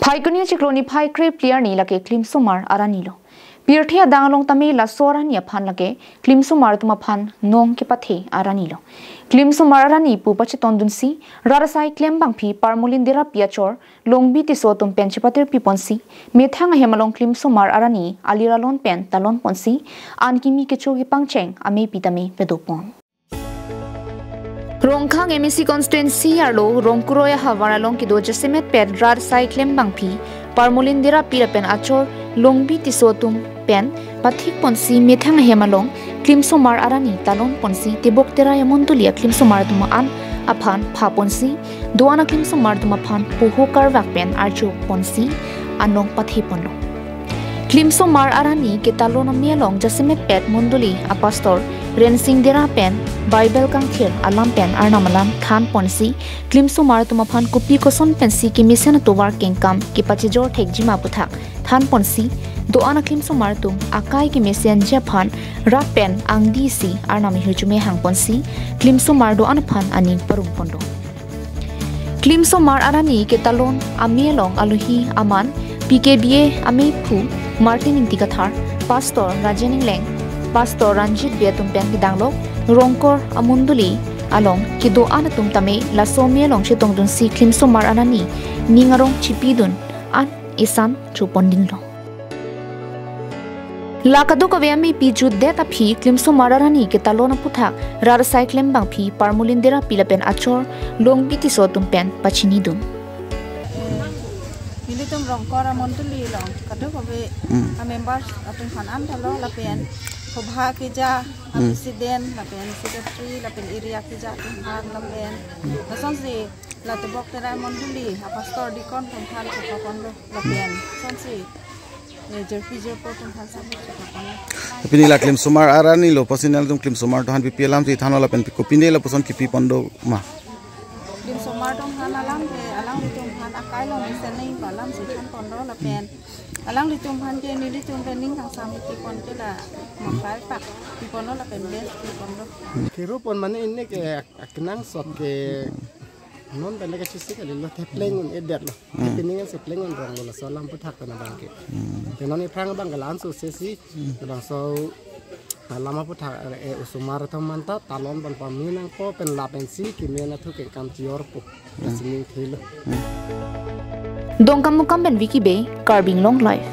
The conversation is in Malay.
Phaikuni chikloni phaikre player ni lake Klimsomar arani lo. Pirthia dangalong tame la sorani aphan lake Klimsomar tuma phan nong ke pathe arani lo. Klimsomar arani pupache tondunsi rarasai klembang phi parmulindira piachor longbi ti so tum penchipatir piponsi methang hemalong Klimsomar arani alir Alon pen talon ponsi an Kimi kecho kapangcheng amei pitame pedopon. Rongkhang MEC constituency arlo rongkuroya hawaralong kido jasimet pet rar cyclem bangphi parmolindira pirapen achor longbi tisotum pen pathik ponsi methang hemalong Klimsomar arani talon ponsi tiboktera yamontulia Klimsomar tuma an aphan pha ponsi doana Klimsomar tuma phan puho karwak pen archo ponsi anong pathe ponlo Klimsomar arani ketalon amelong jasimet pet monduli apastor Rensing dira pen Bible kang thir alam pen arnamalan than ponsi Klimsomar tuma phan kupi koson pensi Kimi sen to war kengkam ki pachijor thekjima puthak than ponsi doana Klimsomar tum akai ki mesen japhan ra pen angdi si arnami hujume hang ponsi Klimsomar do an phan ani parum pondo Klimsomar arani ketalon amelong aluhi aman PKBA amei phu Martin intikathar pastor Rajening leng Pastor Ranjit Beatumpen Hidanglok, Rongkor Amunduli, Along, Kido Anatum Tame, La Somia Long Shitongdun Si Klimsomar Anani, Ningarong Chipidun, An Isan Chupondinlo. Lakado Kaviami Piju Deta P, Klimsomar Arani, Ketalona Putak, Rarasai Klembang P, Parmulindera Pilapen Achor, Long Bitisotum Pen, Pachinidun. Militum Rongkor Amunduli Long, Kado Kavi, a members of the Hanan Talo, Lapen. Kobha kija, presiden, lapen secretary, lapen area kija, tuhan lapen. Sonsi, latebok terai monduli, pastor dikon tuhan sepakon lapen. Sonsi, jerpi jerpo tuhan sepakon. Pini la Klimsomar arani lo pasinal tum Klimsomar tuhan pipi alam si thano lapen pikopine la poson kipi pondo ma. Klimsomar tuhan alam tuhan akai lo misalnya balam si tuhan pondo lapen. Alang ditumpan dia ni ditumpan ning kang sami ti pon la mapai pak ti pon la pen bes ti pon do kiru pon mane inne ke aknang sot ke non bele ke sisi ke lo tepleng un eder lo tiningan se pleng un rong lo salam puthak na bangke tenon ni prang bang galan su sesi bang so lama puthak e usumar thamanta talon ban paminang po pen la pen si ki mena thu ke kam tior po sining thilo Dongkam mukam ben wiki bay, carving long life.